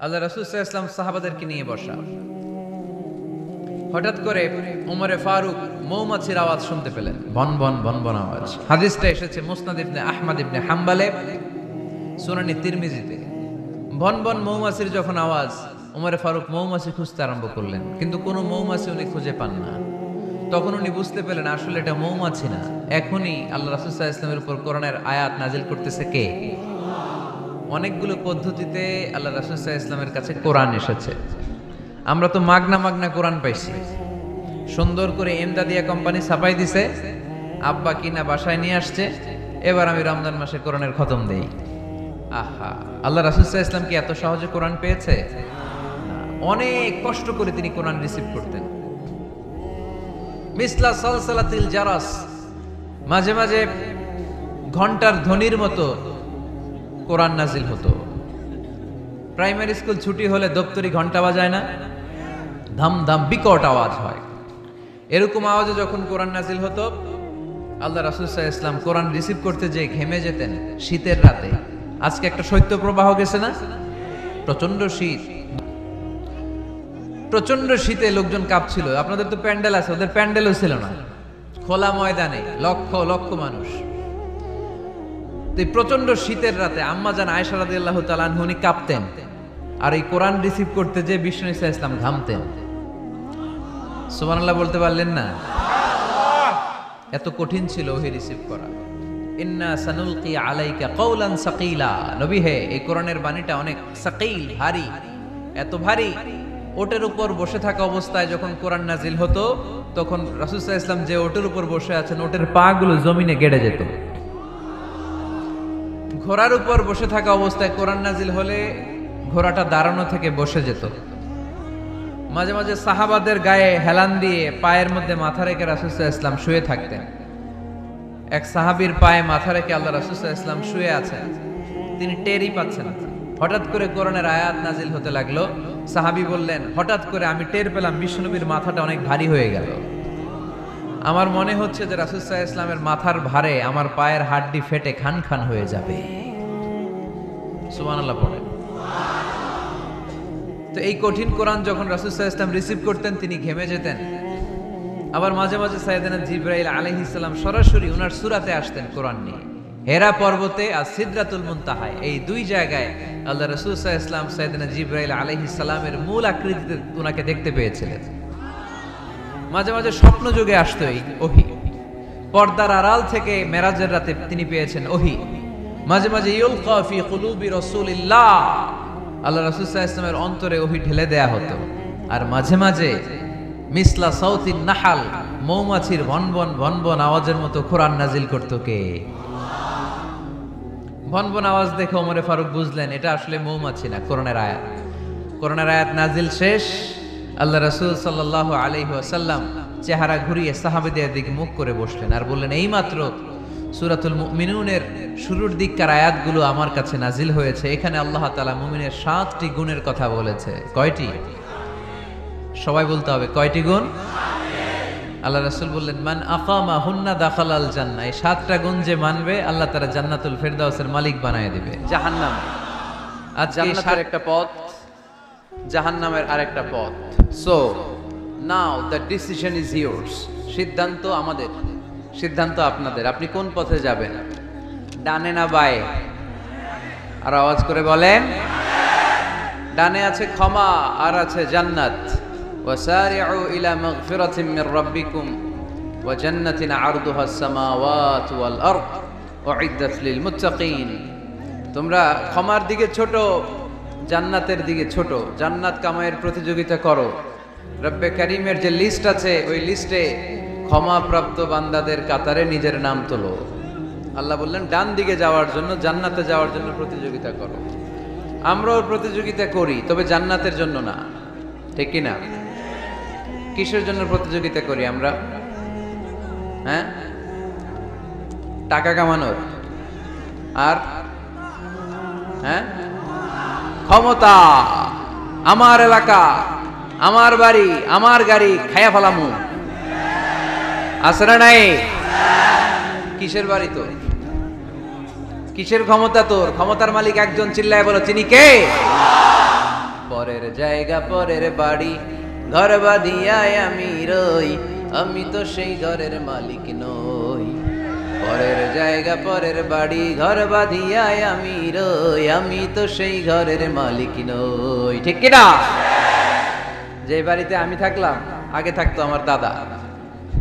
আল্লাহ রাসূল সাল্লাল্লাহু আলাইহি ওয়াসাল্লাম সাহাবাদেরকে নিয়ে বসা। হঠাৎ করে ওমরে ফারুক মৌমাছির আওয়াজ শুনতে পেলেন, ভন ভন ভন ভন আওয়াজ। হাদিসটা এসেছে মুসনাদ ইবনে আহমদ ইবনে হাম্বলে, সুনানি তিরমিজিতে। ভন ভন মৌমাছির যখন আওয়াজ, ওমরে ফারুক মৌমাছি খুঁজতে আরম্ভ করলেন, কিন্তু কোনো মৌমাছি উনি খুঁজে পান না। তখন উনি বুঝতে পেলেন আসলে এটা মৌমাছি না, এখনই আল্লাহ রাসূল সাল্লাল্লাহু আলাইহি ওয়াসাল্লামের উপর কোরআনের আয়াত নাজিল করতেছে কে? অনেকগুলো পদ্ধতিতে আল্লাহ রাসূল সাল্লাল্লাহু আলাইহি ওয়াসাল্লামের কাছে কোরআন এসেছে। আমরা তো মাগনা কোরআন পাইছি, সুন্দর করে এমদাদিয়া কোম্পানি ছাপাই দিছে, আব্বা কিনা বাসায় নিয়ে আসছে, এবার আমি রমজান মাসে কোরআনের খতম দেই। আহা, আল্লাহ রাসূল সাল্লাল্লাহু আলাইহি ওয়াসাল্লাম কি এত সহজে কোরআন পেয়েছে? অনেক কষ্ট করে তিনি কোরআন রিসিভ করতেন। মিসলা সালসালাতিল জারাস, মাঝে মাঝে ঘন্টার ধ্বনির মতো কোরআন নাজিল হতো। প্রাইমারি স্কুল ছুটি হলে দপ্তরি ঘন্টা বাজায় না, ধাম ধাম বিকট আওয়াজ হয়। এরকম আওয়াজে যখন কোরআন নাজিল হতো, আল্লাহ রাসূল সাল্লাল্লাহু আলাইহি ওয়াসাল্লাম কোরআন রিসিভ করতে যেয়ে ঘেমে যেতেন শীতের রাতে। আজকে একটা শৈত্য প্রবাহ গেছে না, প্রচন্ড শীত, প্রচন্ড শীতে লোকজন কাঁপছিল। আপনাদের তো প্যান্ডেল আছে, ওদের প্যান্ডেলও ছিল না, খোলা ময়দানে লক্ষ লক্ষ মানুষ। এই প্রচন্ড শীতের রাতে আম্মা জান আয়েশা রাদিয়াল্লাহু তাআলা আনহা উনি কাঁপতেন, আর এই কোরআন রিসিভ করতে যে বিষ্ণু ঈসা ইসলাম ঘামতেন। সুবহানাল্লাহ বলতে পারলেন না? এত কঠিন ছিল ওহি রিসিভ করা। ইন্না সানুলকি আলাইকা কাওলান সাকিলা, নবী হে এই কোরআনের বাণীটা অনেক সাকিল, ভারী, এত ভারী। ওটের উপর বসে থাকা অবস্থায় যখন কোরআন নাজিল হতো, তখন রাসূল সাল্লাল্লাহু আলাইহি ওয়াসাল্লাম যে ওটের উপর বসে আছেন, ওটের পা গুলো জমিনে গেড়ে যেত। ঘোড়ার উপর বসে থাকা অবস্থায় কোরআন নাজিল হলে ঘোড়াটা দাঁড়ানো থেকে বসে যেত। মাঝে মাঝে সাহাবাদের গায়ে হেলান দিয়ে পায়ের মধ্যে মাথা রেখে রাসূল সাল্লাল্লাহু আলাইহি ওয়াসাল্লাম শুয়ে থাকতেন। এক সাহাবীর পায়ে মাথা রেখে আল্লাহ রাসূল সাল্লাল্লাহু আলাইহি ওয়াসাল্লাম শুয়ে আছেন, তিনি টেরই পাচ্ছেন না। হঠাৎ করে কোরআনের আয়াত নাজিল হতে লাগলো। সাহাবী বললেন, হঠাৎ করে আমি টের পেলাম বিশ্বনবীর মাথাটা অনেক ভারী হয়ে গেল। আমার মনে হচ্ছে যে রাসূল সাল্লাল্লাহু আলাইহি ওয়াসাল্লামের মাথার ভারে আমার পায়ের হাড্ডি ফেটে খান খান হয়ে যাবে। সুবহানাল্লাহ পড়েন। তো এই কঠিন কোরআন যখন রাসূল সাল্লাল্লাহু আলাইহি ওয়াসাল্লাম রিসিভ করতেন, তিনি ঘেমে যেতেন। আবার মাঝে মাঝে সাইয়েদনা জিবরাইল আলাইহিস সালাম সরাসরি ওনার সূরাতে আসতেন কোরআন নিয়ে। হেরা পর্বতে আর সিদরাতুল মুনতাহায়, এই দুই জায়গায় আল্লাহ রাসূল সাল্লাল্লাহু আলাইহি ওয়াসাল্লাম সাইয়েদনা জিবরাইল আলাইহিস সালামের মূল আকৃতিতে ওনাকে দেখতে পেয়েছিলেন। মাঝে মাঝে স্বপ্ন যুগে আসতো এই ওহী, পর্দার আড়াল থেকে মেরাজের রাতে তিনি পেয়েছেন ওহী। মাঝে মাঝে ইউলকা ফি কুলুবি রাসূলিল্লাহ, আল্লাহ রাসূল সাল্লাল্লাহু আলাইহি ওয়াসাল্লামের অন্তরে ওহী ঢেলে দেয়া হতো। আর মাঝে মাঝে মিসলা সাউতিন নাহাল, মৌমাছির ভনভন ভনভন আওয়াজের মতো কোরআন নাজিল করতো কে? ভনভন আওয়াজ দেখে ওমরে ফারুক বুঝলেন এটা আসলে মৌমাছি না, কোরআনের আয়াত। কোরআনের আয়াত নাজিল শেষ, আল্লাহ রাসূল সাল্লাল্লাহু আলাইহি ওয়াসাল্লাম চেহারা ঘুরিয়ে সাহাবীদের দিকে মুখ করে বসলেন আর বললেন, এইমাত্র সূরাতুল মুমিনুনের শুরুর দিককার আয়াতগুলো আমার কাছে নাজিল হয়েছে। এখানে আল্লাহ তাআলা মুমিনের 7টি গুণের কথা বলেছে। কয়টি? সবাই বলতে হবে, কয়টি গুণ? আল্লাহ রাসূল বললেন, মান আকামা হুন্না দাখালাল জান্নাহ, এই 7টা গুণ যে মানবে আল্লাহ তাআলা জান্নাতুল ফেরদাউসের মালিক বানায় দিবে। জাহান্নাম, আজ জান্নাতের একটা পথ, জাহান্নামের আরেকটা পথ। So now the decision is yours, সিদ্ধান্ত আমাদের, সিদ্ধান্ত আপনাদের। আপনি কোন পথে যাবেন, ডানে না বায়ে? আর আওয়াজ করে বলেন। ডানে আছে ক্ষমা আর আছে জান্নাত। ওয়াসারিউ ইলা মাগফিরাতিন মির রাব্বিকুম ওয়া জান্নাতিন আরদুহা আস-সামাওয়াতু ওয়াল আরদ উইদ্দাত লিল মুত্তাকিন। তোমরা ক্ষমার দিকে ছোট, জান্নাতের দিকে ছোট, জান্নাত কামাইয়ের প্রতিযোগিতা করো। রব্বে কারীমের যে লিস্ট আছে, ওই লিস্টে ক্ষমাপ্রাপ্ত বান্দাদের কাতারে নিজের নাম তোলো। আল্লাহ বললেন ডান দিকে যাওয়ার জন্য, জান্নাতে যাওয়ার জন্য প্রতিযোগিতা করো। আমরাও প্রতিযোগিতা করি, তবে জান্নাতের জন্য না, ঠিক কি না? কিসের জন্য প্রতিযোগিতা করি আমরা? হ্যাঁ, টাকা কামানোর, আর হ্যাঁ ক্ষমতা, আমার এলাকা, আমার বাড়ি, আমার গাড়ি খায়া ফেলামু, আছে না নাই? কিসের বাড়ি তোর? কিসের ক্ষমতা তোর? ক্ষমতার মালিক একজন, চিল্লায় বলো, তিনি কে? পরের জায়গা পরের বাড়ি, ঘর বাঁধিয়ায় আমি রই, আমি তো সেই ঘরের মালিক নই। পরের জায়গা পরের বাড়ি, ঘর বাঁধিয়ায় আমি রই, আমি তো সেই ঘরের মালিক নই। ঠিক কিনা? যে বাড়িতে আমি থাকলাম, আগে থাকতো আমার দাদা,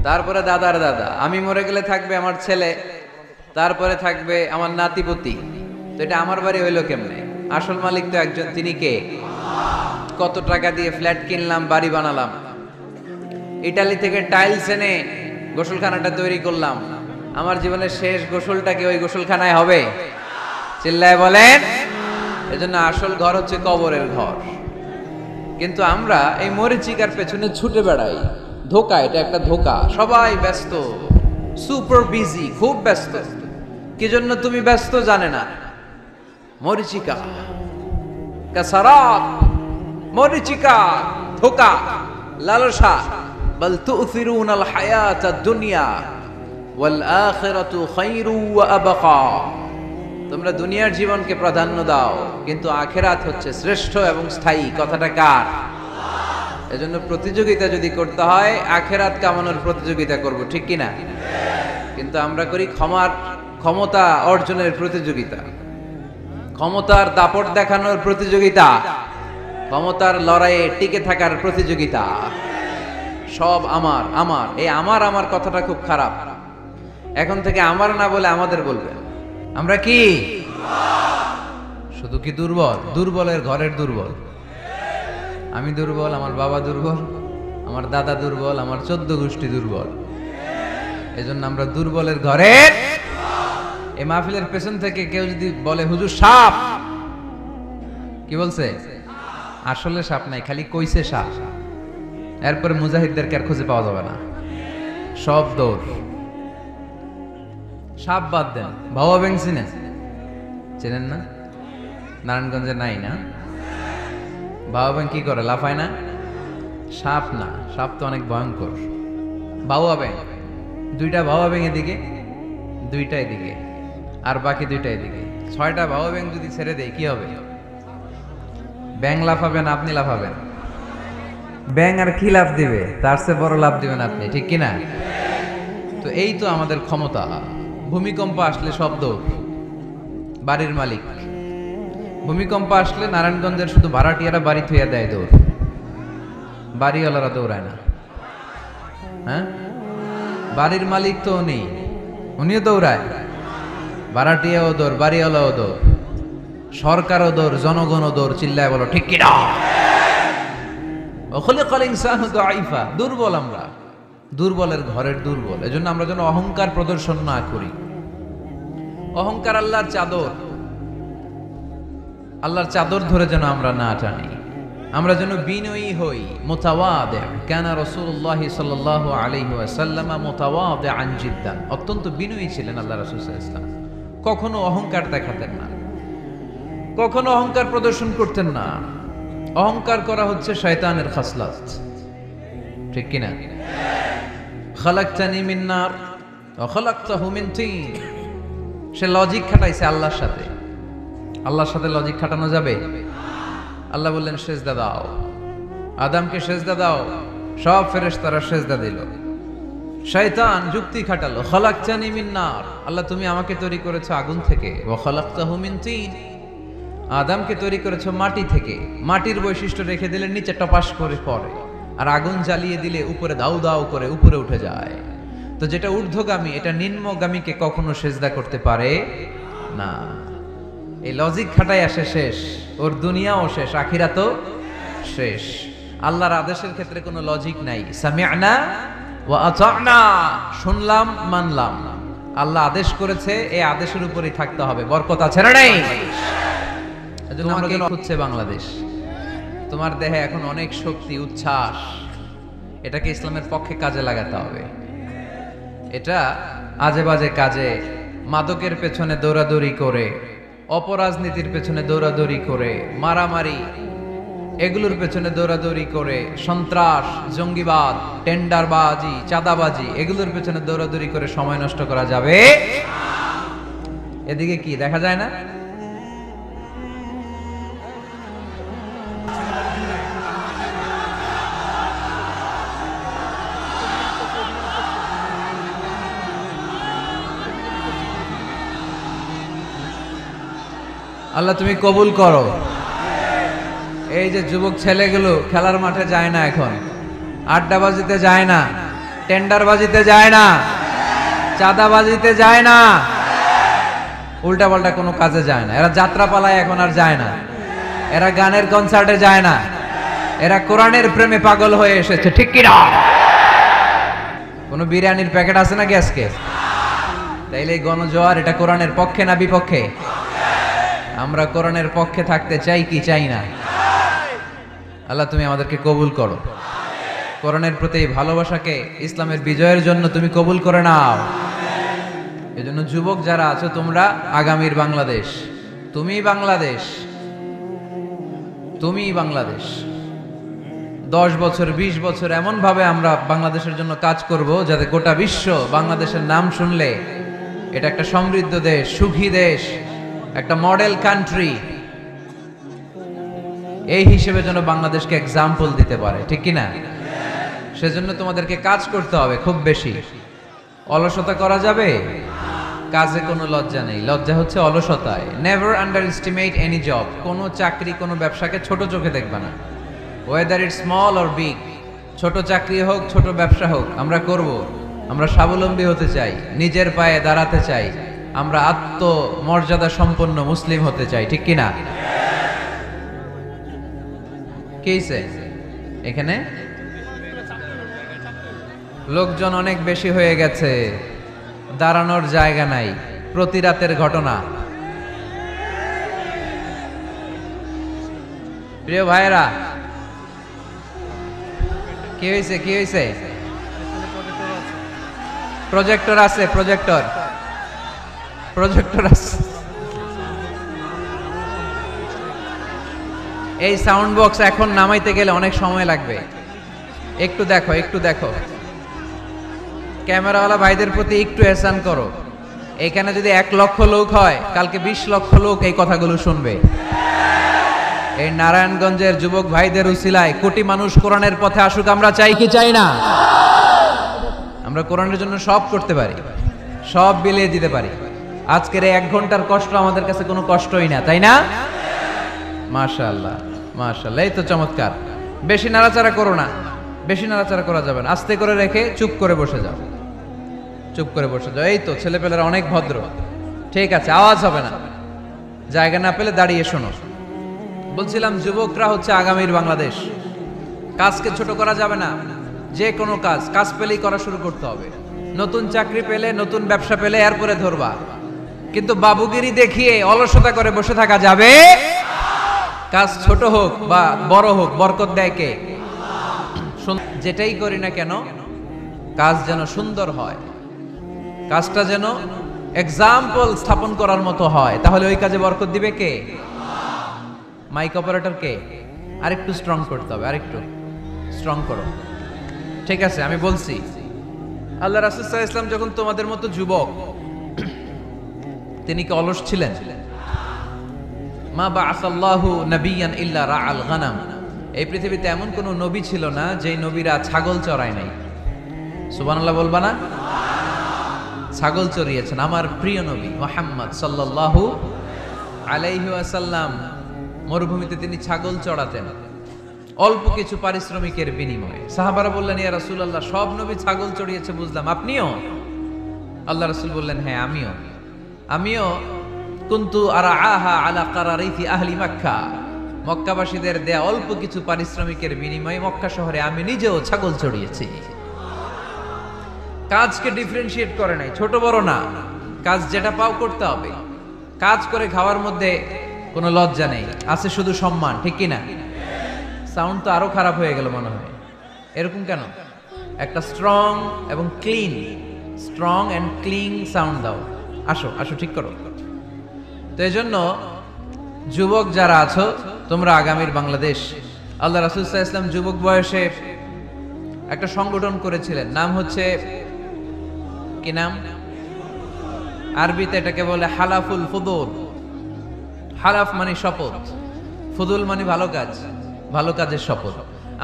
তারপরে দাদার দাদা, আমি মরে গেলে থাকবে আমার ছেলে, তারপরে থাকবে আমার নাতিপতি। তো এটা আমার বাড়ি হইলো কেমনে? আসল মালিক তো একজন, তিনি কে? কত টাকা দিয়ে ফ্ল্যাট কিনলাম, বাড়ি বানালাম, ইটালি থেকে টাইলস এনে গোসলখানাটা তৈরি করলাম, আমার জীবনের শেষ গোসলটা কি ওই গোসলখানায় হবে? চিল্লায় বলেন। এজন্য আসল ঘর হচ্ছে কবরের ঘর। কিন্তু আমরা এই মরিচিকার পেছনে ছুটে বেড়াই, ধোকা, এটা একটা ধোকা। সবাই ব্যস্ত, সুপার বিজি, খুব ব্যস্ত। কি জন্য তুমি ব্যস্ত জানে না? মরিচিকা, কাসারাত, মরিচিকা, ধোকা, লালসা। বল তুসিরুনাল হায়াতাদ দুনিয়া ওয়াল আখিরাতু খায়রু ওয়া আবকা। তোমরা দুনিয়ার জীবনকে প্রাধান্য দাও, কিন্তু আখিরাত হচ্ছে শ্রেষ্ঠ এবং স্থায়ী। কথাটা কার? এজন্য প্রতিযোগিতা যদি করতে হয়, আখিরাত কামানোর প্রতিযোগিতা করব, ঠিক কিনা? কিন্তু আমরা করি ক্ষমতা অর্জনের প্রতিযোগিতা, ক্ষমতার দাপট দেখানোর প্রতিযোগিতা, ক্ষমতার লড়াইয়ে টিকে থাকার প্রতিযোগিতা। সব আমার আমার, এই আমার আমার কথাটা খুব খারাপ। এখন থেকে আমার না বলে আমাদের বলবেন। আমরা কি শুধু কি দুর্বল? দুর্বলের ঘরের দুর্বল। আমি দুর্বল, আমার বাবা দুর্বল, আমার দাদা দুর্বল, আমার 14 গোষ্ঠী দুর্বল। এজন্য আমরা দুর্বলের ঘরের। এই মাহফিলের পেছন থেকে কেউ যদি বলে হুজুর সাপ, কি বলছে? আসলে সাপ নাই, খালি কইছে সাপ। এরপরে মুজাহিদদেরকে আর খুঁজে পাওয়া যাবে না, সব দৌড়। সাপ বাদ দেন, ভাওয়া ব্যাং চেনেন না? নারায়ণগঞ্জে নাই না? ভাওয়া ব্যাং কি করে, লাফায় না? সাপ না, সাপ তো অনেক ভয়ঙ্কর। ভাওয়া ব্যাং, দুইটা ভাওয়া ব্যাং এদিকে, দুইটা এদিকে, আর বাকি দুইটা এদিকে। 6টা ভাওয়া ব্যাং যদি ছেড়ে দেয় কি হবে? ব্যাং লাফাবেন, আপনি লাফাবেন। ব্যাং আর কি লাফ দিবে? তার চেয়ে বড় লাফ দিবেন আপনি, ঠিক কিনা? তো এই তো আমাদের ক্ষমতা। ভূমিকম্প আসলে শব্দ, বাড়ির মালিক। ভূমিকম্প আসলে নারায়ণগঞ্জের শুধু ভাড়াটিয়ারা বাড়ি থইয়া দেয় দৌড়, বাড়িওয়ালারা দৌড়ায় না। হ্যাঁ, বাড়ির মালিক তো উনি, উনিও দৌড়ায়। ভাড়াটিয়াও দৌড়, বাড়িওয়ালাও দৌড়, সরকারও দৌড়, জনগণও দৌড়। চিল্লায় বলো ঠিক কিনা? খুলিকাল ইনসানু দাঈফা। দুর্বল আমরা, দুর্বলের ঘরের দুর্বল। এজন্য আমরা যেন অহংকার প্রদর্শন না করি। অহংকার আল্লাহর চাদর, আল্লাহর চাদর ধরে যেন আমরা না টানি। আমরা যেন বিনয়ী হই, মুতাওয়াদি। কানা রাসূলুল্লাহ সাল্লাল্লাহু আলাইহি ওয়াসাল্লাম মুতাওয়াদিআন জিদ্দান। অত্যন্ত বিনয়ী ছিলেন আল্লাহ রাসূল সাল্লাল্লাহু আলাইহি ওয়াসাল্লাম। কখনো অহংকার দেখাতেন না, কখনো অহংকার প্রদর্শন করতেন না। অহংকার করা হচ্ছে শয়তানের খাসলাত, ঠিক কিনা? খালাকতানি মিন নার ওয়া খালাকতাহু মিন তিন। সে লজিক খাটাইছে আল্লাহর সাথে। আল্লাহর সাথে লজিক খাটানো যাবে? আল্লাহ বললেন সেজদা দাও, আদমকে সেজদা দাও, সব ফেরেশতারা সেজদা দিল। শয়তান যুক্তি খাটালো, খালাকতানি মিন নার, আল্লাহ তুমি আমাকে তৈরি করেছো আগুন থেকে, ওয়া খালাকতাহু মিন তিন, আদমকে তৈরি করেছো মাটি থেকে। মাটির বৈশিষ্ট্য রেখে দিলে নিচে টপাস করে পড়ে, আর আগুন জ্বালিয়ে দিলে উপরে দাউ দাউ করে উপরে উঠে যায়। তো যেটা ঊর্ধ্বগামী, এটা নিম্নগামীকে কখনো সেজদা করতে পারে না। এই লজিক খাটাই আসে শেষ, ওর দুনিয়াও শেষ, আখিরাতও শেষ। আল্লাহর আদেশের ক্ষেত্রে কোনো লজিক নাই। সামি'না ওয়া আতা'না, শুনলাম মানলাম। আল্লাহ আদেশ করেছে, এই আদেশের উপরেই থাকতে হবে। বরকত আছে না নাই? এজন্য আমরা খুঁজছে বাংলাদেশ। তোমার দেহে এখন অনেক শক্তি, উচ্ছ্বাস, এটাকে ইসলামের পক্ষে কাজে লাগাতে হবে। এটা আজে বাজে কাজে, মাদকের পেছনে দৌড়াদৌড়ি করে, অপরাজনীতির পেছনে দৌড়াদৌড়ি করে, মারামারি এগুলোর পেছনে দৌড়াদৌড়ি করে, সন্ত্রাস, জঙ্গিবাদ, টেন্ডারবাজি, চাঁদাবাজি এগুলোর পেছনে দৌড়াদৌড়ি করে সময় নষ্ট করা যাবে? এদিকে কি দেখা যায় না? আল্লাহ তুমি কবুল করো। এই যে যুবক ছেলেগুলো খেলার মাঠে যায় না, এখন আড্ডাবাজিতে যায় না, টেন্ডারবাজিতে যায় না, চাঁদাবাজিতে যায় না, উল্টাপাল্টা কোনো কাজে যায় না। এরা যাত্রা পালায় এখন আর যায় না, এরা গানের কনসার্টে যায় না, এরা কোরআনের প্রেমে পাগল হয়ে এসেছে, ঠিক কিনা? কোনো বিরিয়ানির প্যাকেট আছে নাকি আজকে? তাইলে এই গণজোয়ার এটা কোরআনের পক্ষে না বিপক্ষে? আমরা কোরআনের পক্ষে থাকতে চাই কি চাই না? আল্লাহ তুমি আমাদেরকে কবুল করো। কোরআনের প্রতি ভালোবাসাকে ইসলামের বিজয়ের জন্য তুমি কবুল করে নাও। এজন্য যুবক যারা আছো, তোমরা আগামীর বাংলাদেশ, তুমি বাংলাদেশ, তুমি বাংলাদেশ। 10 বছর 20 বছর এমন ভাবে আমরা বাংলাদেশের জন্য কাজ করব যাতে গোটা বিশ্ব বাংলাদেশের নাম শুনলে এটা একটা সমৃদ্ধ দেশ, সুখী দেশ, একটা মডেল কান্ট্রি, এই হিসেবে যেন বাংলাদেশকে এক্সাম্পল দিতে পারে, ঠিক কিনা? সেজন্য তোমাদেরকে কাজ করতে হবে খুব বেশি। অলসতা করা যাবে? কাজে কোনো লজ্জা নেই, লজ্জা হচ্ছে অলসতায়। Never underestimate any job. কোনো চাকরি, কোনো ব্যবসাকে ছোট চোখে দেখবে না, whether it small or big. ছোট চাকরি হোক, ছোট ব্যবসা হোক, আমরা করব। আমরা স্বাবলম্বী হতে চাই, নিজের পায়ে দাঁড়াতে চাই, আমরা আত্মমর্যাদা সম্পন্ন মুসলিম হতে চাই, ঠিক কিনা? কেইছে এখানে লোকজন অনেক বেশি হয়ে গেছে, দাঁড়ানোর জায়গা নাই। প্রতি রাতের ঘটনা। প্রিয় ভাইরা, কি হয়েছে? কি হয়েছে? প্রজেক্টর আছে, প্রজেক্টর আছে। এই সাউন্ড বক্স এখন নামাইতে গেলে অনেক সময় লাগবে। একটু দেখো ক্যামেরাওয়ালা ভাইদের প্রতি একটু এহসান করো। এখানে যদি 1 লক্ষ লোক হয়, কালকে 20 লক্ষ লোক এই কথাগুলো শুনবে। এই নারায়ণগঞ্জের যুবক ভাইদের উসিলায় কোটি মানুষ কোরআনের পথে আসুক, আমরা চাই কি চাই না? আমরা কোরআনের জন্য সব করতে পারি, সব বিলিয়ে দিতে পারি। আজকের এই 1 ঘন্টার কষ্ট আমাদের কাছে কোনো কষ্টই না, তাই না? মাশাআল্লাহ, মাশাআল্লাহ, এই তো চমৎকার। বেশি নাড়াচাড়া করো না, বেশি নাড়াচাড়া করা যাবে না। আস্তে করে রেখে চুপ করে বসে যাও, চুপ করে বসে যাও। এই তো ছেলেপেলেরা অনেক ভদ্র, ঠিক আছে, আওয়াজ হবে না। জায়গা না পেলে দাঁড়িয়ে শোনো। বলছিলাম যুবকরা হচ্ছে আগামীর বাংলাদেশ। কাজকে ছোট করা যাবে না। যে কোনো কাজ পেলেই করা শুরু করতে হবে। নতুন চাকরি পেলে, নতুন ব্যবসা পেলে এরপরে ধরবা, কিন্তু বাবুগিরি দেখিয়ে অলসতা করে বসে থাকা যাবে। কাজ ছোট হোক বা বড় হোক, বরকত দেয় কে? যেটাই করি না কেন, কাজ যেন সুন্দর হয়, কাজটা যেন এক্সাম্পল স্থাপন করার মতো হয়, তাহলে ওই কাজে বরকত দিবে কে? মাইক অপারেটর কে? আরেকটু স্ট্রং করতে হবে, আরেকটু স্ট্রং করো। ঠিক আছে, আমি বলছি, আল্লাহ রাসূল সাল্লাল্লাহু আলাইহি ওয়াসাল্লাম যখন তোমাদের মতো যুবক, তিনি কি অলস ছিলেন? মা বাআসাল্লাহু নাবিয়ান ইল্লা রাআল গানাম। এই পৃথিবীতে এমন কোন নবী ছিল না যেই নবীরা ছাগল চড়ায় নাই। সুবহানাল্লাহ বলবা না? ছাগল চড়িয়েছেন আমার প্রিয় নবী মুহাম্মদ সাল্লাল্লাহু আলাইহি ওয়াসাল্লাম। মরুভূমিতে তিনি ছাগল চড়াতেন অল্প কিছু পারিশ্রমিকের বিনিময়ে। সাহাবারা বললেন, ইয়া রাসূলুল্লাহ, সব নবী ছাগল চড়িয়েছে বুঝলাম, আপনিও? আল্লাহ রাসূল বললেন, হ্যাঁ আমিও কুনতু আরাআহা আলা কারারিফি আহলি মক্কা। মক্কাবাসীদের দেয়া অল্প কিছু পারিশ্রমিকের বিনিময়ে মক্কা শহরে আমি নিজেও ছাগল চড়িয়েছি। কাজকে ডিফারেন্সিয়েট করে নাই, ছোট বড় না, কাজ যেটা পাও করতে হবে। কাজ করে খাওয়ার মধ্যে কোনো লজ্জা নেই, আছে শুধু সম্মান, ঠিক কি না? সাউন্ড তো আরো খারাপ হয়ে গেল মনে হয়। এরকম কেন? একটা স্ট্রং এবং clean, strong and clean sound দাও। আসো ঠিক করো। তো এই জন্য যুবক যারা আছো, তোমরা আগামীর বাংলাদেশ। আল্লাহ রাসূল সাল্লাল্লাহু আলাইহি ওয়াসাল্লাম যুবক বয়সে একটা সংগঠন করেছিলেন, নাম হচ্ছে কি নাম? আরবিতে এটাকে বলে হালাফুল ফুদুল। হালাফ মানে শপথ, ফুদুল মানে ভালো কাজ, ভালো কাজের শপথ।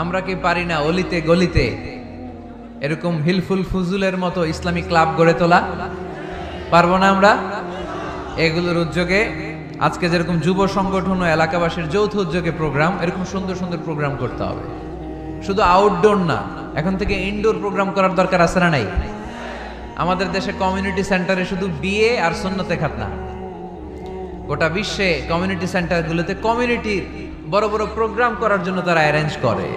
আমরা কি পারি না অলিতে গলিতে এরকম হিলফুল ফুজুলের মতো ইসলামিক ক্লাব গড়ে তোলা? পারবো না আমরা? এগুলোর উদ্যোগে আজকে যেরকম যুব সংগঠন ও এলাকাবাসীর যৌথ উদ্যোগে প্রোগ্রাম, এরকম সুন্দর সুন্দর প্রোগ্রাম করতে হবে। শুধু আউটডোর না, এখন থেকে ইনডোর প্রোগ্রাম করার দরকার আছে না নাই? আমাদের দেশে কমিউনিটি সেন্টারে শুধু বিয়ে আর সুন্নতে খাতনা, গোটা বিশ্বে কমিউনিটি সেন্টারগুলোতে কমিউনিটির বড় বড় প্রোগ্রাম করার জন্য তারা অ্যারেঞ্জ করে।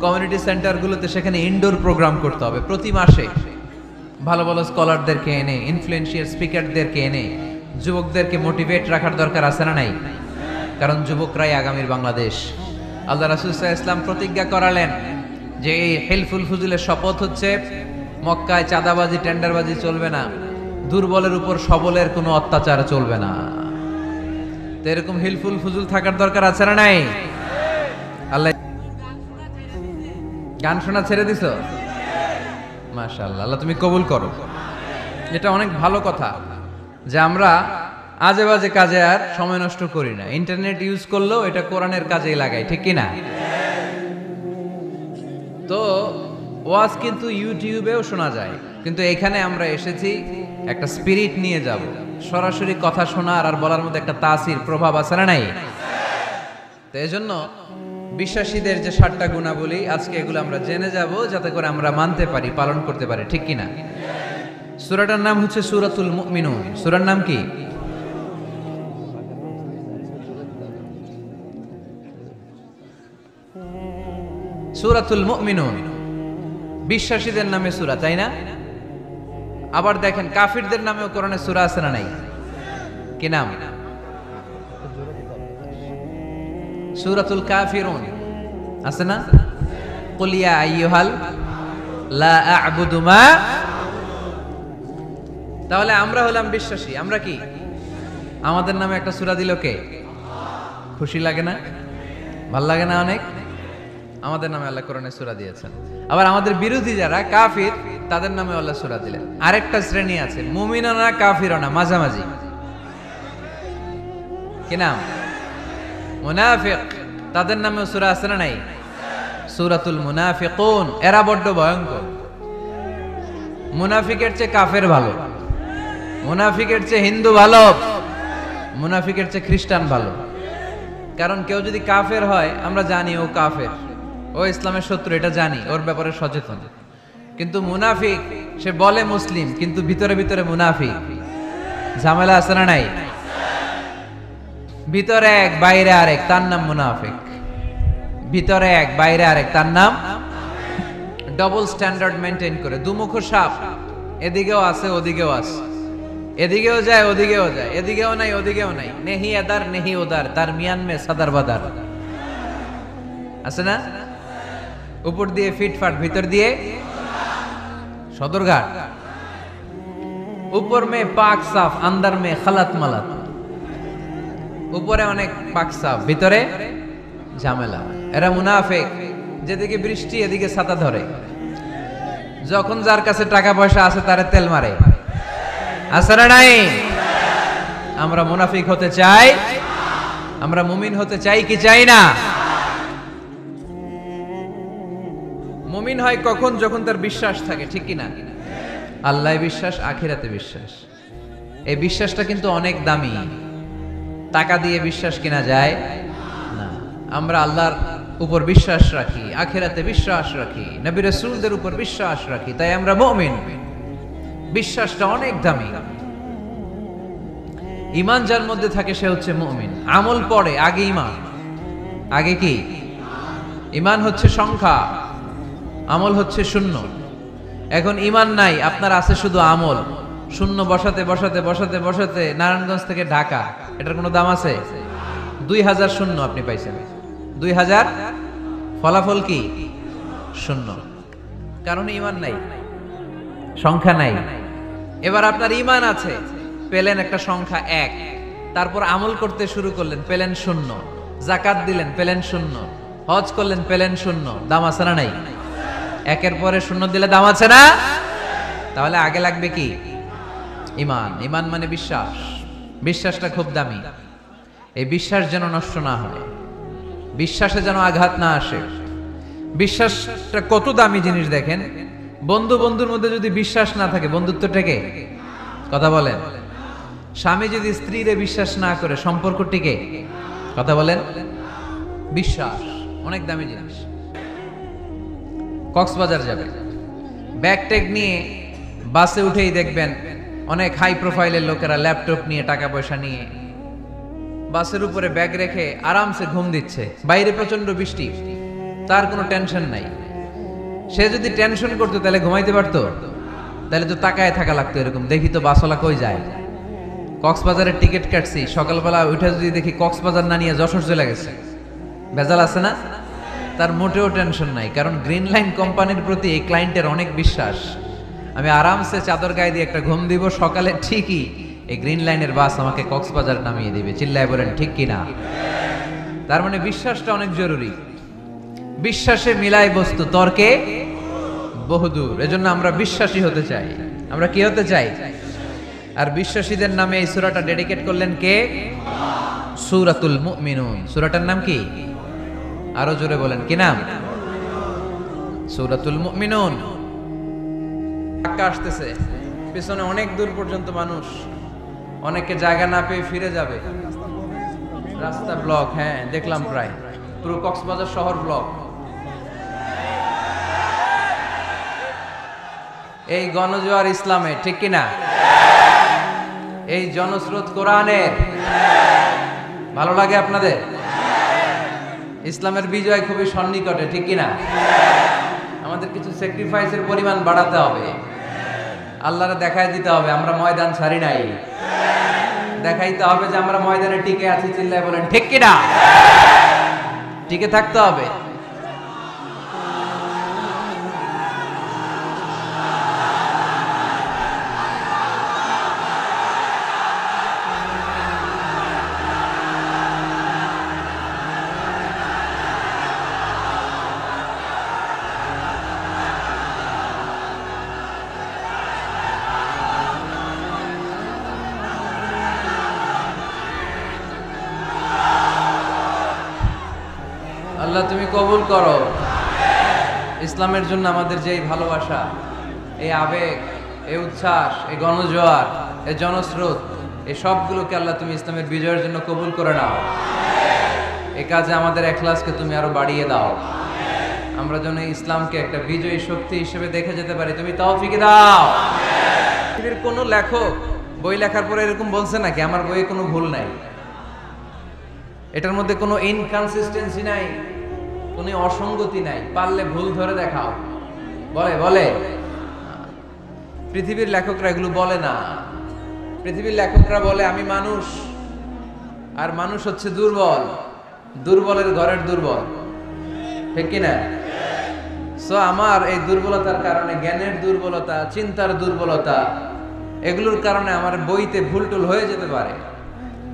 কমিউনিটি সেন্টারগুলোতে সেখানে ইনডোর প্রোগ্রাম করতে হবে। প্রতি মাসে ভালো ভালো স্কলারদেরকে এনে, ইনফ্লুয়েন্সিয়াল স্পিকারদেরকে এনে যুবকদেরকে মোটিভেট রাখার দরকার আছে না নাই? কারণ যুবকরাই আগামীর বাংলাদেশ। আল্লাহ রাসূল সাল্লাল্লাহু আলাইহি ওয়াসাল্লাম প্রতিজ্ঞা করালেন যে এই হিলফুল ফুজুলের শপথ হচ্ছে মক্কায় চাঁদাবাজি টেন্ডারবাজি চলবে না, দুর্বলের উপর সবলের কোনো অত্যাচার চলবে না। তো এরকম হিলফুল ফুজুল থাকার দরকার আছে না নাই? আল্লাহ গান শোনা ছেড়ে দিছো? মাশাআল্লাহ, আল্লাহ তুমি কবুল করো। এটা অনেক ভালো কথা যে আমরা আজে বাজে কাজে আর সময় নষ্ট করি না। ইন্টারনেট ইউজ করলেও এটা কোরআনের কাজেই লাগাই, ঠিক কি না? তো ওয়াজ কিন্তু ইউটিউবেও শোনা যায়, কিন্তু এখানে আমরা এসেছি একটা স্পিরিট নিয়ে যাব। সরাসরি কথা শোনার আর বলার মধ্যে একটা তাসির প্রভাব আছে না নাই? তো এজন্য বিশ্বাসীদের যে 7টা গুণাবলী, আজকে এগুলো আমরা জেনে যাব যাতে করে আমরা মানতে পারি, পালন করতে পারি, ঠিক কি না? সূরাটার নাম হচ্ছে সূরাতুল মুমিনুন। সূরার নাম কি? সূরাতুল মুমিনুন। বিশ্বাসীদের নামে সূরা, তাই না? আবার দেখেন কাফিরদের নামেও কোরআনে সূরা আছে না নাই? কি নাম? সূরাতুল কাফিরুন আছে না? কুল ইয়া আইয়ুহাল লা আ'বুদু মা। তাহলে আমরা হলাম বিশ্বাসী। আমরা কি? আমাদের নামে একটা সূরা দিল কে? খুশি লাগে না? ভাল লাগে না অনেক? আমাদের নামে আল্লাহ কোরআনে সূরা দিয়েছেন। আবার আমাদের বিরোধী যারা কাফির, তাদের নামে আল্লাহ সূরা দিলেন। আরেকটা শ্রেণী আছে, মুমিনও না কাফিরও না, মাঝামাঝি। কি নাম? মুনাফিক। তাদের নামেও সূরা আছে না নাই? সূরাতুল মুনাফিকুন। এরা বড্ড ভয়ঙ্কর। মুনাফিকের চেয়ে কাফের ভালো, মুনাফিকের চেয়ে হিন্দু ভালো, মুনাফিকের চেয়ে খ্রিস্টান ভালো। কারণ কেউ যদি কাফের হয়, আমরা জানি ও কাফের, ও ইসলামের শত্রু, এটা জানি, ওর ব্যাপারে সচেতন। কিন্তু মুনাফিক, সে বলে মুসলিম কিন্তু ভিতরে ভিতরে মুনাফিক। ঝামেলা আছে না নাই? ভিতরে এক বাইরে আরেক, তার নাম মুনাফিক। ভিতরে এক বাইরে আরেক, তার নাম ডবল স্ট্যান্ডার্ড মেনটেন করে। দুমুখ সাপ, এদিকেও আছে ওদিকেও আছে, এদিকেও যায় ওদিকেও যায়, এদিকেও নাই ওদিকেও নাই। নেহি এদার নেহি ওদার, তার মিয়ান মে সাদার বাদার আছে না? উপর দিয়ে ফিটফাট, ভিতর দিয়ে সদরঘাট। উপর মে পাক সাফ, আন্দার মে খালাত মালাত। উপরে অনেক পাক সাফ, ভিতরে ঝামেলা। এরা মুনাফিক। যেদিকে বৃষ্টি এদিকে ছাতা ধরে, যখন যার কাছে টাকা পয়সা আছে তারে তেল মারে। আছে না নাই? আমরা মুনাফিক হতে চাই? আমরা মুমিন হতে চাই কি চাই না? মুমিন হয় কখন? যখন তার বিশ্বাস থাকে, ঠিক কি না? আল্লাহ বিশ্বাস, আখিরাতে বিশ্বাস। এই বিশ্বাসটা কিন্তু অনেক দামি। টাকা দিয়ে বিশ্বাস কিনা যায় না। আমরা আল্লাহর উপর বিশ্বাস রাখি, আখিরাতে বিশ্বাস রাখি, নবী রাসূলদের উপর বিশ্বাস রাখি, তাই আমরা মুমিন। বিশ্বাসটা অনেক দামি। ঈমান যার মধ্যে থাকে সে হচ্ছে মুমিন। আমল পড়ে, আগে ঈমান। আগে কি? ঈমান হচ্ছে সংখ্যা, আমল হচ্ছে শূন্য। এখন ঈমান নাই, আপনার আছে শুধু আমল। শূন্য বসাতে বসাতে বসাতে বসাতে নারায়ণগঞ্জ থেকে ঢাকা, এটার কোনো দাম আছে? 2000 শূন্য আপনি পাইছেন। 2000 ফলাফল কি? শূন্য। কারণ ঈমান নাই, সংখ্যা নাই। এবার আপনার ঈমান আছে, পেলেন একটা সংখ্যা 1, তারপর আমল করতে শুরু করলেন, পেলেন শূন্য। যাকাত দিলেন, পেলেন শূন্য। হজ করলেন, পেলেন শূন্য। দাম আছে না নাই? একের পরে শূন্য দিলে দাম আছে না? তাহলে আগে লাগবে কি? ঈমান। ঈমান মানে বিশ্বাস। বিশ্বাসটা খুব দামি। এই বিশ্বাস যেন নষ্ট না হয়, বিশ্বাসে যেন আঘাত না আসে। বিশ্বাসটা কত দামি জিনিস দেখেন। বন্ধু বন্ধুর মধ্যে যদি বিশ্বাস না থাকে, বন্ধুত্ব টেকে? কথা বলেন। স্বামী যদি স্ত্রীরে বিশ্বাস না করে সম্পর্ক টিকে? কথা বলেন। বিশ্বাস অনেক দামি জিনিস। কক্সবাজার যাবে, ব্যাগ ট্যাগ নিয়ে বাসে উঠেই দেখবেন অনেক হাই প্রোফাইলের লোকেরা ল্যাপটপ নিয়ে, টাকা পয়সা নিয়ে বাসের উপরে ব্যাগ রেখে আরামসে ঘুম দিচ্ছে। বাইরে প্রচন্ড বৃষ্টি, তার কোনো টেনশন নাই। সে যদি টেনশন করতো তাহলে ঘুমাইতে পারতো? তাহলে তো তাকায় থাকা লাগতো এরকম, দেখি তো বাসওয়ালা কই যায়। কক্সবাজারের টিকিট কাটছি, সকালবেলা উঠে যদি দেখি কক্সবাজার না নিয়ে যশোর চলে গেছে, ভেজাল আছে না? তার মোটেও টেনশন নাই, কারণ গ্রিন লাইন কোম্পানির প্রতি এই ক্লায়েন্টের অনেক বিশ্বাস। আমি আরামসে চাদর গায়ে দিয়ে একটা ঘুম দিব, সকালে ঠিকই এই গ্রিন লাইনের বাস আমাকে কক্সবাজার নামিয়ে দিবে। চিল্লায় বলেন ঠিক কিনা? তার মানে বিশ্বাসটা অনেক জরুরি। বিশ্বাসে মিলাই বস্তু, তর্কে বহুদূর। এজন্য আমরা বিশ্বাসী হতে চাই। আমরা কি হতে চাই? আর বিশ্বাসীদের নামে এই সূরাটা ডেডিকেট করলেন কে? সূরাতুল মুমিনুন। সূরাটার নাম কি? আরো জোরে বলেন, কি নাম? সূরাতুল মুমিনুন। ধাক্কা আসতেছে, পিছনে অনেক দূর পর্যন্ত মানুষ, অনেকে জায়গা না পেয়ে ফিরে যাবে। রাস্তা ব্লক, হ্যাঁ দেখলাম, প্রায় পুরো কক্সবাজার শহর ব্লক। এই গণজোয়ার ইসলামে, ঠিক কিনা? এই জনস্রোত কোরআনের। ভালো লাগে আপনাদের? ইসলামের বিজয় খুবই সন্নিকটে, ঠিক কিনা? আমাদের কিছু স্যাক্রিফাইসের পরিমাণ বাড়াতে হবে, আল্লাহরে দেখায় দিতে হবে আমরা ময়দান ছাড়ি নাই। দেখাইতে হবে যে আমরা ময়দানে টিকে আছি। চিল্লায় বলেন ঠিক কিনা? টিকে থাকতে হবে। আল্লাহ তুমি কবুল করো। ইসলামের জন্য আমাদের যে এই ভালোবাসা, এই আবেগ, এই উচ্ছ্বাস, এই গণজোয়ার, এই জনস্রোত, এই সবগুলোকে আল্লাহ তুমি ইসলামের বিজয়ের জন্য কবুল করে নাও। এই কাজে আমাদের ইখলাসকে তুমি আরো বাড়িয়ে দাও। আমরা যেন ইসলামকে একটা বিজয়ী শক্তি হিসেবে দেখে যেতে পারি, তুমি তৌফিক দাও। পৃথিবীর কোনো লেখক বই লেখার পরে এরকম বলছে নাকি আমার বইয়ে কোনো ভুল নাই, এটার মধ্যে কোনো ইনকনসিস্টেন্সি নাই, কোনো অসঙ্গতি নাই, পারলে ভুল ধরে দেখাও? বলে? পৃথিবীর লেখকরা এগুলো বলে না। পৃথিবীর লেখকরা বলে আমি মানুষ, আর মানুষ হচ্ছে দুর্বল, দুর্বলের ঘরের দুর্বল, ঠিক কিনা? সো আমার এই দুর্বলতার কারণে, জ্ঞানের দুর্বলতা, চিন্তার দুর্বলতা, এগুলোর কারণে আমার বইতে ভুল টুল হয়ে যেতে পারে।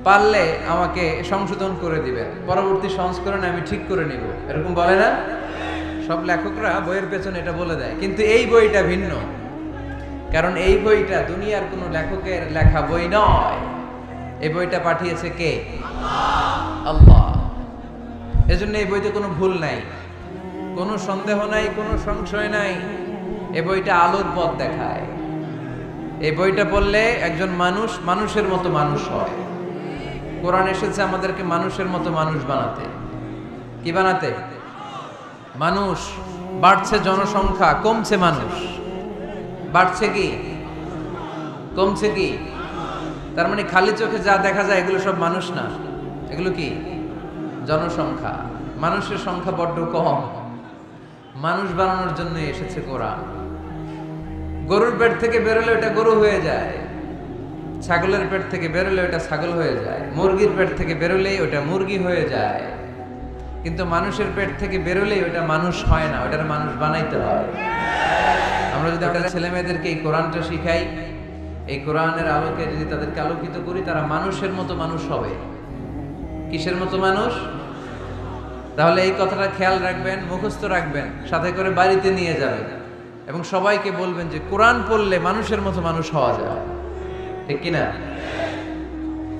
পারলে আমাকে সংশোধন করে দিবেন, পরবর্তী সংস্করণে আমি ঠিক করে নিব, এরকম বলে না? সব লেখকরা বইয়ের পেছনে এটা বলে দেয়, কিন্তু এই বইটা ভিন্ন। কারণ এই বইটা দুনিয়ার কোনো লেখকের লেখা বই নয়। এই বইটা পাঠিয়েছে কে? আল্লাহ। এজন্য এই বইতে কোনো ভুল নাই, কোনো সন্দেহ নাই, কোনো সংশয় নাই। এই বইটা আলোর পথ দেখায়। এই বইটা পড়লে একজন মানুষ মানুষের মতো মানুষ হয়। কোরআন এসেছে আমাদেরকে মানুষের মতো মানুষ বানাতে। কি বানাতে? মানুষ। বাড়ছে জনসংখ্যা, কমছে মানুষ। বাড়ছে কি, কমছে কি? তার মানে খালি চোখে যা দেখা যায় এগুলো সব মানুষ না, এগুলো কি? জনসংখ্যা। মানুষের সংখ্যা বড্ড কম। মানুষ বানানোর জন্য এসেছে কোরআন। গরুর পেট থেকে বেরোলে ওটা গরু হয়ে যায়, ছাগলের পেট থেকে বেরোলে ওটা ছাগল হয়ে যায়, মুরগির পেট থেকে বেরোলেই ওটা মুরগি হয়ে যায়। কিন্তু মানুষের পেট থেকে বেরোলেই ওটা মানুষ হয় না, ওটার মানুষ বানাইতে হয়। আমরা যদি আমাদের ছেলে মেয়েদেরকে এই কোরআনটা শিখাই, এই কোরআনের আলোকে যদি তাদেরকে আলোকিত করি, তারা মানুষের মতো মানুষ হবে। কিসের মতো মানুষ? তাহলে এই কথাটা খেয়াল রাখবেন, মুখস্থ রাখবেন, সাথে করে বাড়িতে নিয়ে যাবেন এবং সবাইকে বলবেন যে কোরআন পড়লে মানুষের মতো মানুষ হওয়া যায়, ঠিক কিনা?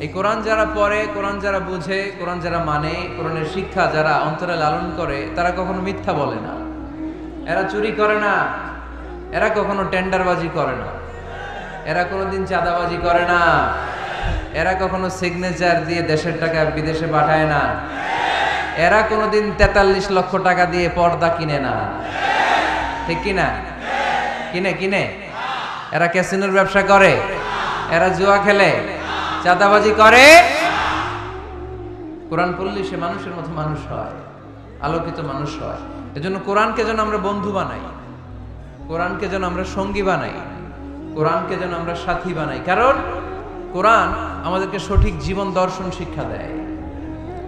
এই কোরআন যারা পড়ে, কোরআন যারা বুঝে, কোরআন যারা মানে, কোরআনের শিক্ষা যারা অন্তরে লালন করে, তারা কখনো মিথ্যা বলে না, এরা চুরি করে না, এরা কখনো টেন্ডারবাজি করে না, এরা কোনোদিন চাঁদাবাজি করে না, এরা কখনো সিগনেচার দিয়ে দেশের টাকা বিদেশে পাঠায় না। এরা কোনোদিন 43 লক্ষ টাকা দিয়ে পর্দা কিনে না, ঠিক কিনা? কিনে এরা ক্যাসিনোর ব্যবসা করে, এরা জুয়া খেলে, চাঁদাবাজি করে। কোরআন পড়লে সে মানুষের মতো মানুষ হয়, আলোকিত মানুষ হয়। এজন্য কোরআনকে যেন আমরা বন্ধু বানাই, কোরআনকে যেন আমরা সঙ্গী বানাই, কোরআনকে যেন আমরা সাথী বানাই। কারণ কোরআন আমাদেরকে সঠিক জীবন দর্শন শিক্ষা দেয়,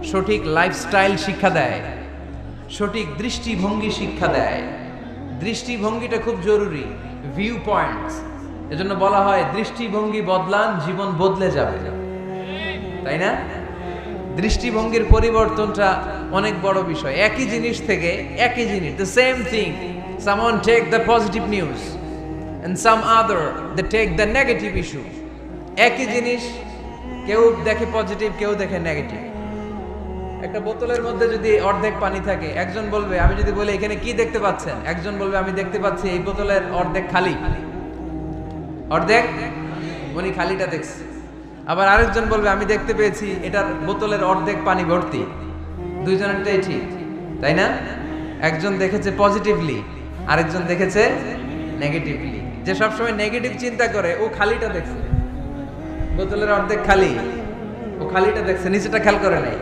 সঠিক লাইফস্টাইল শিক্ষা দেয়, সঠিক দৃষ্টিভঙ্গি শিক্ষা দেয়। দৃষ্টিভঙ্গিটা খুব জরুরি, ভিউ পয়েন্টস। এজন্য বলা হয় দৃষ্টিভঙ্গি বদলান, জীবন বদলে যাবে, তাই না? দৃষ্টিভঙ্গির পরিবর্তনটা অনেক বড় বিষয়। একই জিনিস থেকে একই জিনিস, the same thing, someone take the positive news and some other they take the negative issue. একই জিনিস কেউ দেখে পজিটিভ, কেউ দেখে নেগেটিভ। একটা বোতলের মধ্যে যদি অর্ধেক পানি থাকে, একজন বলবে, আমি যদি বলি এখানে কি দেখতে পাচ্ছেন, একজন বলবে আমি দেখতে পাচ্ছি এই বোতলের অর্ধেক খালি, অর্ধেক উনি খালিটা দেখছে। আবার আরেকজন বলবে আমি দেখতে পেয়েছি এটার বোতলের অর্ধেক পানি ভর্তি। দুইজনেরটাই ঠিক, তাই না? একজন দেখেছে পজিটিভলি, আরেকজন দেখেছে নেগেটিভলি। যে সবসময় নেগেটিভ চিন্তা করে ও খালিটা দেখছে, বোতলের অর্ধেক খালি, ও খালিটা দেখছে, নিচেটা খেয়াল করে নাই।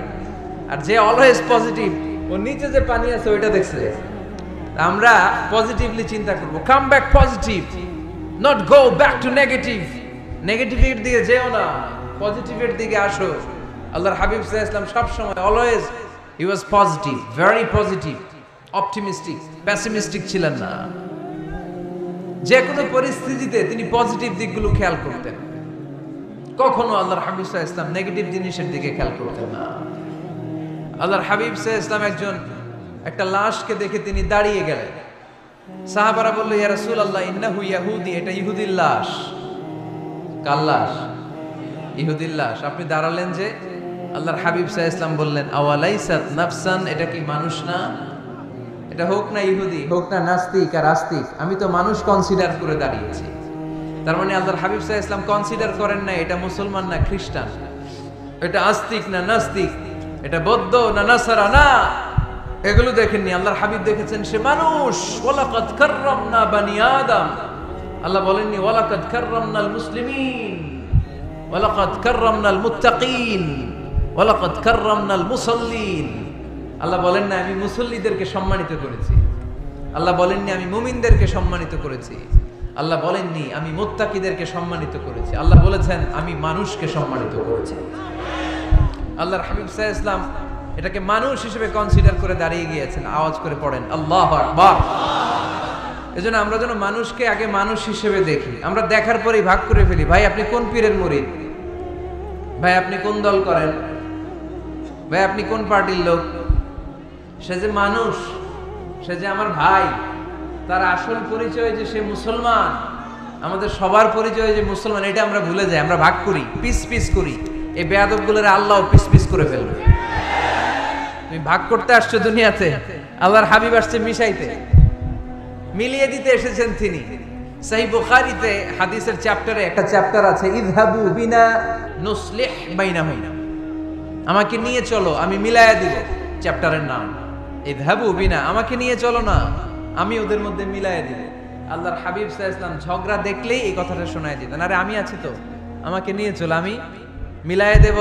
আর যে অলওয়েজ পজিটিভ, ও নিচে যে পানি আছে ওইটা দেখছে। আমরা পজিটিভলি চিন্তা করব, come back positive, not go back to negative. নেগেটিভের দিকে যেও না, পজিটিভের দিকে আসো। আল্লাহর হাবিব সাল্লাল্লাহু আলাইহি ওয়াসাল্লাম সব সময় অলওয়েজ হি ওয়াজ positive, very positive, optimistic, pessimistic ছিলেন না। যে কোনো পরিস্থিতিতে তিনি পজিটিভ দিকগুলো খেয়াল করতেন। কখনো আল্লাহর হাবিব সাল্লাল্লাহু আলাইহি ওয়াসাল্লাম নেগেটিভ জিনিসের দিকে খেয়াল করতেন না। আল্লাহর হাবিব সাল্লাল্লাহু আলাইহি ওয়াসাল্লাম একজন একটা লাশকে দেখে তিনি দাঁড়িয়ে গেলেন। সাহাবারা বলল, ইয়া রাসূলুল্লাহ ইন্নাহু ইয়াহুদি, এটা ইহুদির লাশ। কার লাশ? ইহুদির লাশ। আপনি দাঁড়ালেন যে? আল্লাহর হাবিব সাল্লাল্লাহু আলাইহি ওয়াসাল্লাম বললেন, আওয়ালাইসাত নাফসান, এটা কি মানুষ না? এটা হোক না ইহুদি, হোক না নাস্তিক আর আস্তিক, আমি তো মানুষ কনসিডার করে দাঁড়িয়েছি। তার মানে আল্লাহর হাবিব সাল্লাল্লাহু আলাইহি ওয়াসাল্লাম কনসিডার করেন না এটা মুসলমান না খ্রিস্টান, এটা আস্তিক না নাস্তিক, এটা বৌদ্ধ না নাসারা, না, এগুলো দেখেননি। আল্লাহর হাবিব দেখেছেন সে মানুষ। ওয়ালাকাদ কাররামনা বানি আদম, আল্লাহ বলেননি ওয়ালাকাদ কাররামনাল মুসলিমিন, ওয়ালাকাদ কাররামনাল মুত্তাকিন, ওয়ালাকাদ কাররামনাল মুসাল্লিন। আল্লাহ বলেন না আমি মুসল্লিদেরকে সম্মানিত করেছি, আল্লাহ বলেননি আমি মুমিনদেরকে সম্মানিত করেছি, আল্লাহ বলেননি আমি মুত্তাকিদেরকে সম্মানিত করেছি, আল্লাহ বলেছেন আমি মানুষকে সম্মানিত করেছি। আল্লাহর হাবিব সাল্লাল্লাহু আলাইহি ওয়াসাল্লাম এটাকে মানুষ হিসেবে কনসিডার করে দাঁড়িয়ে গিয়েছেন। আওয়াজ করে পড়েন আল্লাহু আকবার। এজন্য আমরা যেন মানুষকে আগে মানুষ হিসেবে দেখি। আমরা দেখার পরেই ভাগ করে ফেলি, ভাই আপনি কোন পীরের মুরিদ, ভাই আপনি কোন দল করেন, ভাই আপনি কোন পার্টির লোক। সে যে মানুষ, সে যে আমার ভাই, তার আসল পরিচয় যে সে মুসলমান, আমাদের সবার পরিচয় যে মুসলমান, এটা আমরা ভুলে যাই। আমরা ভাগ করি, পিস পিস করি। এই বেয়াদবগুলোর আল্লাহ পিস পিস করে ফেলবে। তুমি ভাগ করতে আসছো দুনিয়াতে, আল্লাহর হাবিব আসছে মিশাইতে, মিলিয়ে দিতে এসেছেন তিনি। সহিহ বুখারীতে হাদিসের চ্যাপ্টারে একটা চ্যাপ্টার আছে, ইযহাবু বিনা নুসলিহ বাইনাহুম, আমাকে নিয়ে চলো আমি মিলায়া দিব। চ্যাপ্টারের নাম ইযহাবু বিনা, আমাকে নিয়ে চলো না আমি ওদের মধ্যে মিলায়া দিব। আল্লাহর হাবিব সাল্লাল্লাহু আলাইহি ওয়াসাল্লাম ঝগড়া দেখলেই এই কথাটা শোনায় দিতেন, আরে আমি আছি তো, আমাকে নিয়ে চলো আমি মিলায়া দেব।